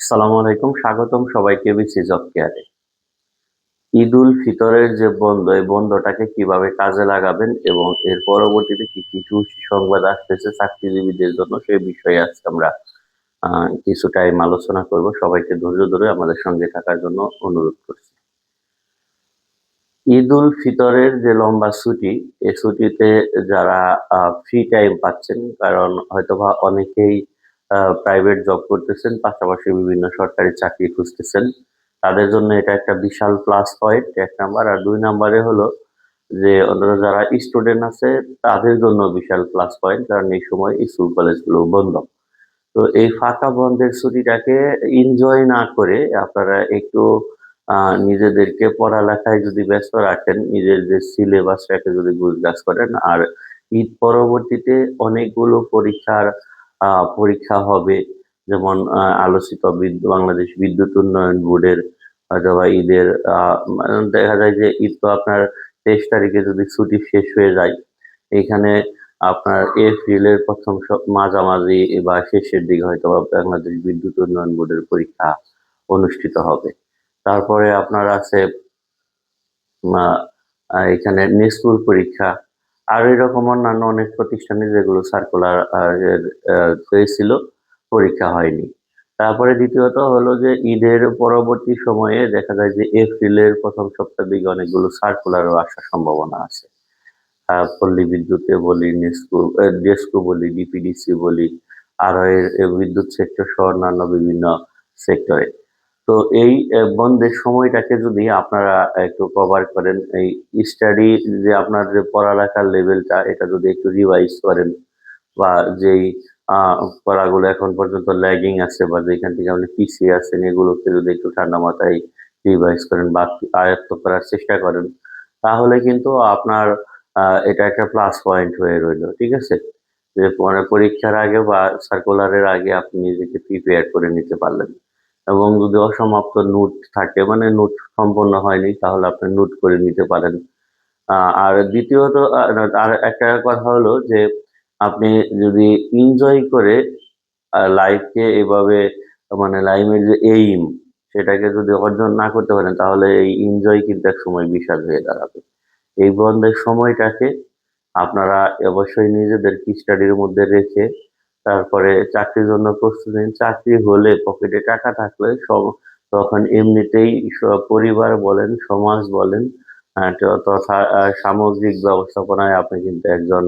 আসসালামু আলাইকুম, স্বাগতম সবাইকে বিসি জব কেয়ারে। ঈদ উল ফিতরের যে বন্ধ, এই বন্ধটাকে কিভাবে কাজে লাগাবেন এবং এর পরবর্তীতে কি কি সুসংবাদ আসতেছে চাকরিজীবীদের জন্য, সেই বিষয়ে আজকে আমরা কিছু টাইম আলোচনা করব। সবাইকে ধৈর্য ধরে আমাদের সঙ্গে থাকার জন্য অনুরোধ করছি। ঈদ উল ফিতরের যে লম্বা ছুটি, এই ছুটিতে যারা ফ্রি টাইম পাচ্ছেন, কারণ হয়তোবা অনেকেই প্রাইভেট জব করতেছেন, পাশাপাশি বিভিন্ন সরকারি চাকরি খুঁজতেছেন, তাদের জন্য এটা একটা বিশাল প্লাস পয়েন্ট, এক নাম্বার। আর দুই নাম্বারে হলো যে অন্তত যারা স্টুডেন্ট আছে তাদের জন্য বিশাল প্লাস পয়েন্ট, কারণ এই সময় স্কুল কলেজগুলো বন্ধ। তো এই ফাঁকা বন্ধের ছুটিটাকে এনজয় না করে আপনারা একটু নিজেদেরকে পড়ালেখায় যদি ব্যস্ত রাখেন, নিজের যে সিলেবাসটাকে যদি গুজগাছ করেন। আর ঈদ পরবর্তীতে অনেকগুলো পরীক্ষা হবে, যেমন আলোচিত বাংলাদেশ বিদ্যুৎ উন্নয়ন বোর্ডের অথবা ঈদের দেখা যায় যে ঈদ তো আপনার 23 তারিখে যদি ছুটি শেষ হয়ে যায়, এখানে আপনার এপ্রিলের প্রথম মাঝামাঝি বা শেষের দিকে হয়তো বা বাংলাদেশ বিদ্যুৎ উন্নয়ন বোর্ডের পরীক্ষা অনুষ্ঠিত হবে। তারপরে আপনার আছে আহ, এখানে স্কুল পরীক্ষা, আর এরকম অন্যান্য অনেক প্রতিষ্ঠানে যেগুলো সার্কুলার হয়েছিল, পরীক্ষা হয়নি। তারপরে দ্বিতীয়ত হলো যে ঈদের পরবর্তী সময়ে দেখা যায় যে এপ্রিলের প্রথম সপ্তাহের দিকে অনেকগুলো সার্কুলারও আসার সম্ভাবনা আছে। পল্লী বিদ্যুতে বলি, ডেস্কো বলি, ডিপিডিসি বলি, আরো এর বিদ্যুৎ সেক্টর সহ অন্যান্য বিভিন্ন সেক্টরে। তো এই বন্ধের সময়টাকে যদি আপনারা একটু কভার করেন, এই স্টাডি যে আপনার যে পড়ালেখার লেভেলটা, এটা যদি একটু রিভাইজ করেন, বা যেই পড়াগুলো এখন পর্যন্ত ল্যাগিং আছে বা যেখান থেকে আপনি পিছিয়ে আছেন, এগুলোকে যদি একটু ঠান্ডা মাথায় রিভাইজ করেন বা আয়ত্ত করার চেষ্টা করেন, তাহলে কিন্তু আপনার এটা একটা প্লাস পয়েন্ট হয়ে রইলো। ঠিক আছে, যে মানে পরীক্ষার আগে বা সার্কুলারের আগে আপনি নিজেকে প্রিপেয়ার করে নিতে পারলেন। এবং যদি অসমাপ্ত নোট থাকে, মানে নোট সম্পন্ন হয়নি, তাহলে আপনি নোট করে নিতে পারেন। আর দ্বিতীয়ত আর একটা কথা হলো যে আপনি যদি এনজয় করে লাইফকে এভাবে, মানে লাইফের যে এইম, সেটাকে যদি অর্জন না করতে পারেন, তাহলে এই এনজয় কিন্তু এক সময় বিষাদ হয়ে দাঁড়াবে। এই বন্ধের সময়টাকে আপনারা অবশ্যই নিজেদেরকে স্টাডির মধ্যে রেখে তারপরে চাকরির জন্য প্রস্তুতি নিন। চাকরি হলে পকেটে টাকা থাকলে তখন এমনিতেই পরিবার বলেন, সমাজ বলেন, তথা সামাজিক ব্যবস্থাপনায় আপনি কিন্তু একজন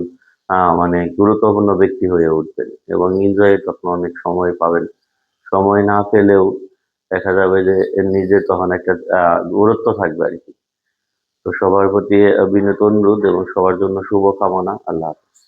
মানে গুরুত্বপূর্ণ ব্যক্তি হয়ে উঠবেন এবং এনজয় তখন অনেক সময় পাবেন। সময় না পেলেও দেখা যাবে যে এর নিজের তখন একটা গুরুত্ব থাকবে আর কি। তো সবার প্রতি বিনীত অনুরোধ এবং সবার জন্য শুভ কামনা। আল্লাহ হাফেজ।